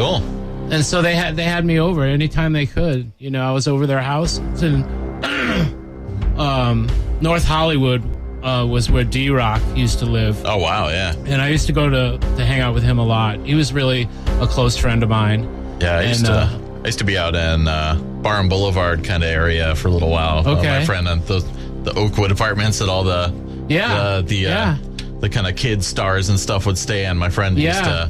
Cool. And so they had me over anytime they could. You know, I was over their house. It's in North Hollywood was where D-Rock used to live. Oh, wow, yeah. And I used to go to hang out with him a lot. He was really a close friend of mine. Yeah, I used to be out in Barham Boulevard kind of area for a little while. Okay. My friend on the Oakwood apartments that all the kind of kid stars and stuff would stay in. My friend used to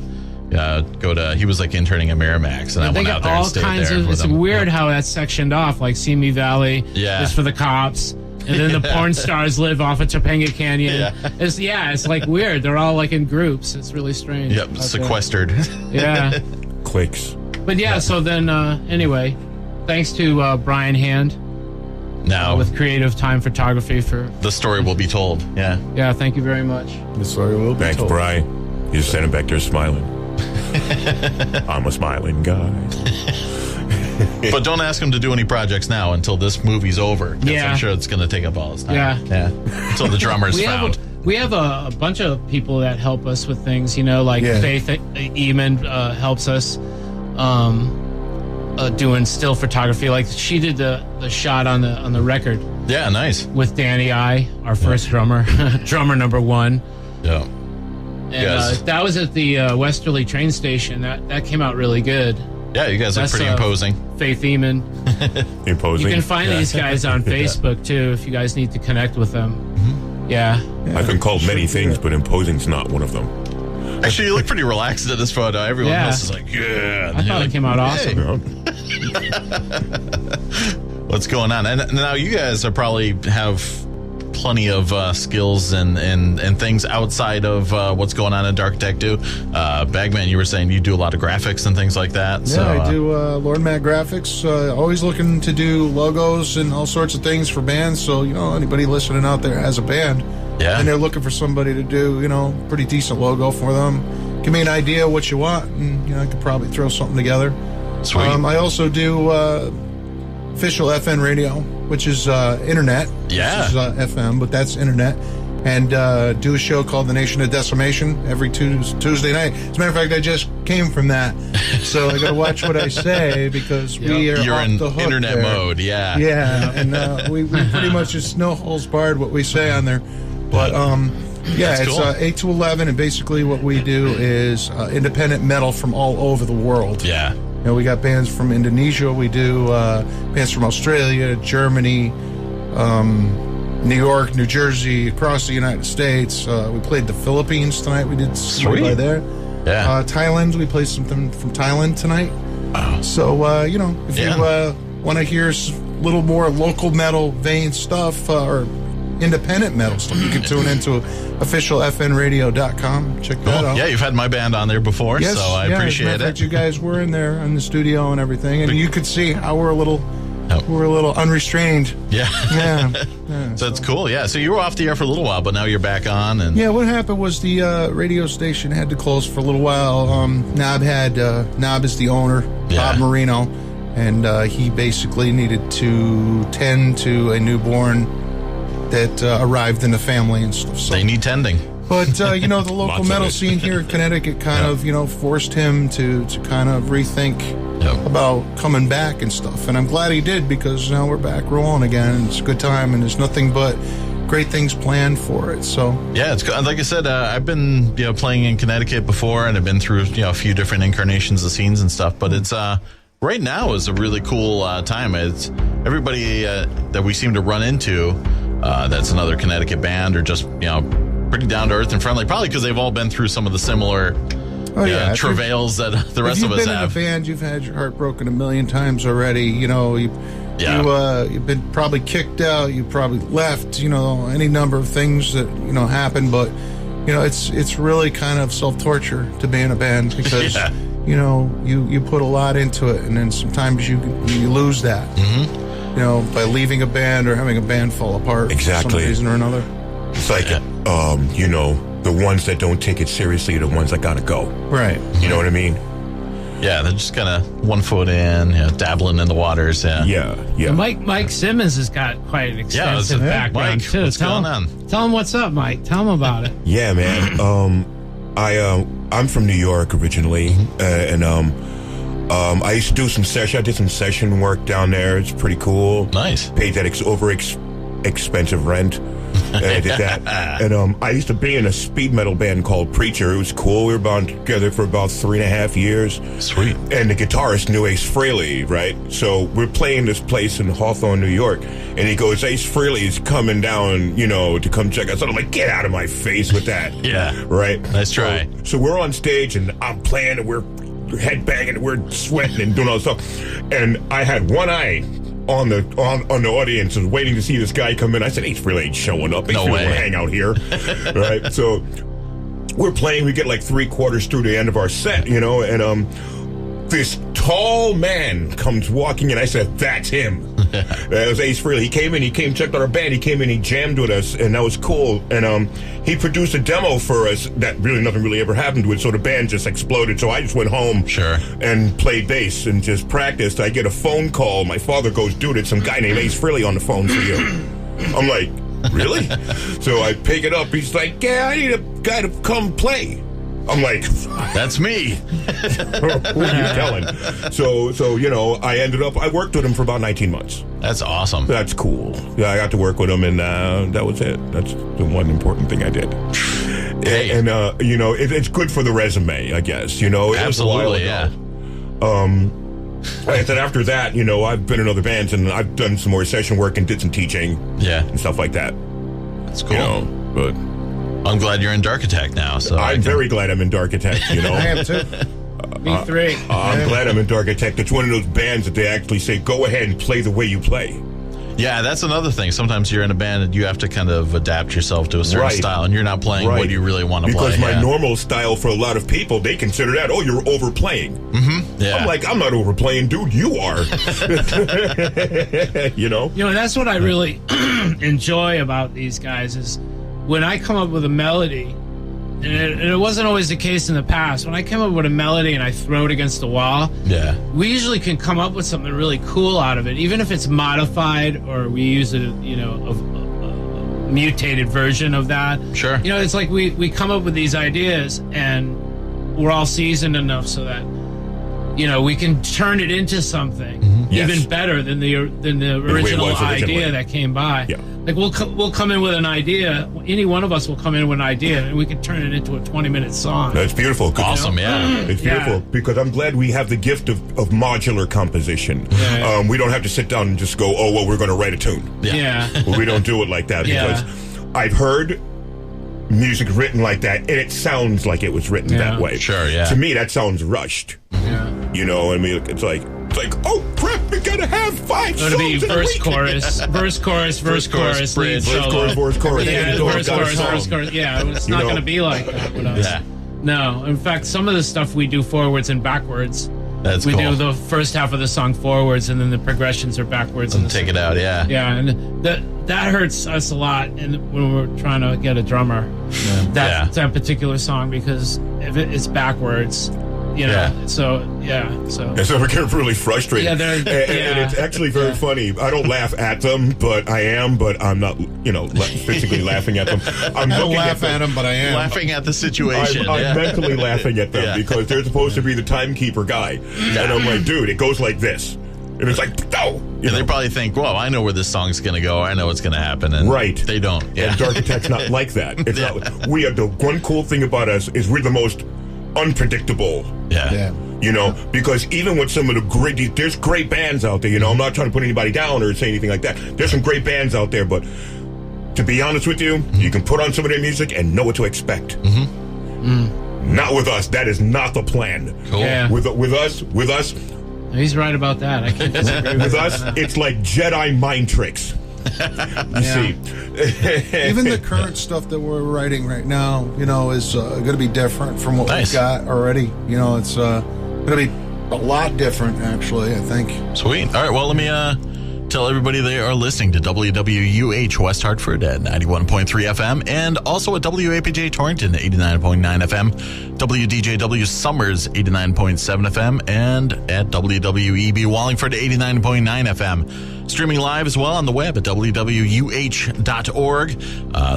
go to, he was like interning at Miramax, and I went out there and stayed there with It's him. weird how that's sectioned off, like Simi Valley is for the cops, and then the porn stars live off of Topanga Canyon. It's like weird. They're all like in groups. It's really strange. Yep, sequestered. Yeah. Cliques. But so then anyway, thanks to Brian Hand now with Creative Time Photography for the story will be told. Yeah, thank you very much. The story will be told. Thanks, Brian. You're standing back there smiling. I'm a smiling guy. But don't ask him to do any projects now until this movie's over. I'm sure it's going to take up all his time. Yeah. Until the drummer's found. We have a bunch of people that help us with things, you know, like Faith Eamon helps us doing still photography. Like she did the shot on the record. Yeah, nice. With Danny I, our first drummer, drummer number one. Yeah. And that was at the Westerly train station. That came out really good. Yeah, you guys look pretty imposing. Faith Eamon. Imposing. You can find these guys on Facebook, too, if you guys need to connect with them. Mm-hmm. Yeah. I've been called many things, but imposing's not one of them. Actually, you look pretty relaxed in this photo. Everyone else is like, I thought it came out awesome. What's going on? And now you guys are probably have plenty of skills and things outside of what's going on in Darkitecht 2. Bagman, you were saying you do a lot of graphics and things like that. Yeah, I do Lord Matt graphics. Always looking to do logos and all sorts of things for bands. So, you know, anybody listening out there has a band. Yeah. And they're looking for somebody to do, you know, pretty decent logo for them. Give me an idea of what you want, and, you know, I could probably throw something together. Sweet. I also do official FN radio, which is internet. Yeah. This is FM, but that's internet. And do a show called The Nation of Decimation every Tuesday night. As a matter of fact, I just came from that. So I got to watch what I say because we are You're off in the hook internet there. mode, yeah. Yeah, and we pretty much just no holes barred what we say on there. But, That's it's cool. 8 to 11, and basically what we do is independent metal from all over the world. Yeah. You know, we got bands from Indonesia, we do bands from Australia, Germany, New York, New Jersey, across the United States. We played the Philippines tonight. We did something by there. Yeah. Thailand, we played something from Thailand tonight. Oh. So, you know, if you want to hear a little more local metal vein stuff or independent metal stuff, you can tune into officialfnradio.com. Check that out. Yeah, you've had my band on there before, so I appreciate as a matter of fact, it. you guys were in there in the studio and everything, and you could see how we're a little unrestrained. Yeah. Yeah. So it's cool, yeah. So you were off the air for a little while, but now you're back on. And Yeah, what happened was the radio station had to close for a little while. Knob is the owner, Bob Marino, and he basically needed to tend to a newborn that arrived in the family and stuff. So they need tending. But, you know, the local metal scene here in Connecticut kind of, you know, forced him to kind of rethink about coming back and stuff. And I'm glad he did, because now we're back rolling again, and it's a good time, and there's nothing but great things planned for it. So yeah, it's like I said, I've been playing in Connecticut before, and I've been through a few different incarnations of scenes and stuff. But it's right now is a really cool time. It's everybody that we seem to run into. That's another Connecticut band, or just pretty down to earth and friendly. Probably because they've all been through some of the similar travails that the rest of us have. If you've been in a band, you've had your heart broken a million times already. You know, you've been probably kicked out. You probably left. Any number of things that happen. But it's really kind of self-torture to be in a band, because you put a lot into it, and then sometimes you lose that. Mm-hmm. By leaving a band or having a band fall apart for some reason or another. It's like, the ones that don't take it seriously are the ones that gotta go. Right. You know what I mean? Yeah, they're just kind of 1 foot in, dabbling in the waters. Yeah. Mike Simmons has got quite an extensive background, Mike, too. what's going on? Tell him what's up, Mike. Tell him about it. Yeah, man. I'm from New York originally, and I used to do some session. I did some session work down there. It's pretty cool. Nice. Paid that expensive rent. And I did that. And I used to be in a speed metal band called Preacher. It was cool. We were bound together for about 3.5 years. Sweet. And the guitarist knew Ace Frehley, right? So we're playing this place in Hawthorne, New York. And he goes, Ace Frehley's coming down, to come check us out. I'm like, get out of my face with that. Yeah. Right? Nice try. So we're on stage, and I'm playing, and we're headbanging, and we're sweating and doing all this stuff. And I had one eye on the audience and waiting to see this guy come in. I said, Ace Frehley ain't showing up. Ace Frehley won't hang out here. Right? So we're playing. We get like 3/4 through the end of our set, and this tall man comes walking in. I said, that's him. That was Ace Frehley. He came, checked out our band. He came in, he jammed with us, and that was cool. And he produced a demo for us that nothing really ever happened to it, so the band just exploded. So I just went home and played bass and just practiced. I get a phone call. My father goes, dude, it's some guy named Ace Frehley on the phone for you. I'm like, really? So I pick it up. He's like, yeah, I need a guy to come play. I'm like, that's me. Who are you telling? So I worked with him for about 19 months. That's awesome. That's cool. Yeah, I got to work with him, and that was it. That's the one important thing I did. Hey. And it's good for the resume, I guess. It Absolutely, was a while ago. Like I said, after that, I've been in other bands, and I've done some more session work and did some teaching, and stuff like that. That's cool. But I'm glad you're in Darkitecht now. So I'm very glad I'm in Darkitecht. I am too. Me three. I'm glad I'm in Darkitecht. It's one of those bands that they actually say, go ahead and play the way you play. Yeah, that's another thing. Sometimes you're in a band and you have to kind of adapt yourself to a certain style, and you're not playing what you really want to play. Because my normal style for a lot of people, they consider that, you're overplaying. Mm-hmm. Yeah. I'm like, I'm not overplaying, dude. You are. That's what I really enjoy about these guys is when I come up with a melody, and it wasn't always the case in the past. When I come up with a melody and I throw it against the wall, we usually can come up with something really cool out of it, even if it's modified or we use a mutated version of that. Sure. It's like we come up with these ideas and we're all seasoned enough so that we can turn it into something even better than the original idea that came by. Yeah. Like we'll come in with an idea. Any one of us will come in with an idea, and we can turn it into a 20-minute song. That's beautiful. Awesome, It's beautiful because I'm glad we have the gift of modular composition. Yeah. We don't have to sit down and just go, we're going to write a tune. Yeah. Well, we don't do it like that because I've heard music written like that, and it sounds like it was written that way. Sure, yeah. To me, that sounds rushed. Yeah. It's like, oh crap, we gotta have 5 songs. It'll be verse, chorus, bridge, solo. Verse, chorus. Yeah, verse, chorus. Yeah, it's not going to be like that with us. Yeah. No, in fact, some of the stuff we do forwards and backwards. We do the first half of the song forwards, and then the progressions are backwards. And take it out, Yeah, and that hurts us a lot, and when we're trying to get a drummer, that particular song, because if it's backwards. So we get really frustrated. And it's actually very funny. I don't laugh at them, but I'm not, physically laughing at them. I don't laugh at them, but I am laughing at the situation. I'm mentally laughing at them because they're supposed to be the timekeeper guy, and I'm like, dude, it goes like this. And it's like, no. They probably think, well, I know where this song's going to go. I know what's going to happen. And they don't. And Darkitecht's not like that. It's not. We have the one cool thing about us is we're the most unpredictable. Because even with some of the there's great bands out there, I'm not trying to put anybody down or say anything like that. There's some great bands out there, but to be honest with you, you can put on some of their music and know what to expect. Not with us. That is not the plan. Cool. Yeah. With us. He's right about that. I can't disagree with us, it's like Jedi mind tricks. You see, even the current stuff that we're writing right now, is going to be different from what we've got already. It's going to be a lot different, actually. I think. Sweet. All right. Well, let me Tell everybody they are listening to WWUH West Hartford at 91.3 FM and also at WAPJ Torrington 89.9 FM, WDJW Summers 89.7 FM, and at WWEB Wallingford 89.9 FM. Streaming live as well on the web at www.uh.org,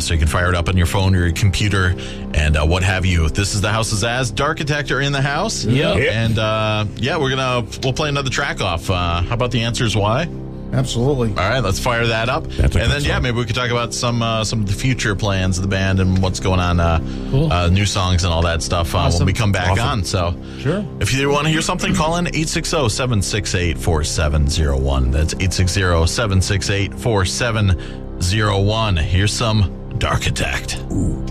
so you can fire it up on your phone or your computer and what have you. This is the House of Zazz. Darkitecht are in the house. Yep. And we'll play another track off. How about The Answers Why? Absolutely. All right, let's fire that up. Maybe we could talk about some of the future plans of the band and what's going on, cool. New songs and all that stuff when we come back on. So, sure. If you want to hear something, call in 860-768-4701. That's 860-768-4701. Here's some Darkitecht. Ooh.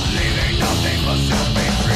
Leaving nothing but self-hatred.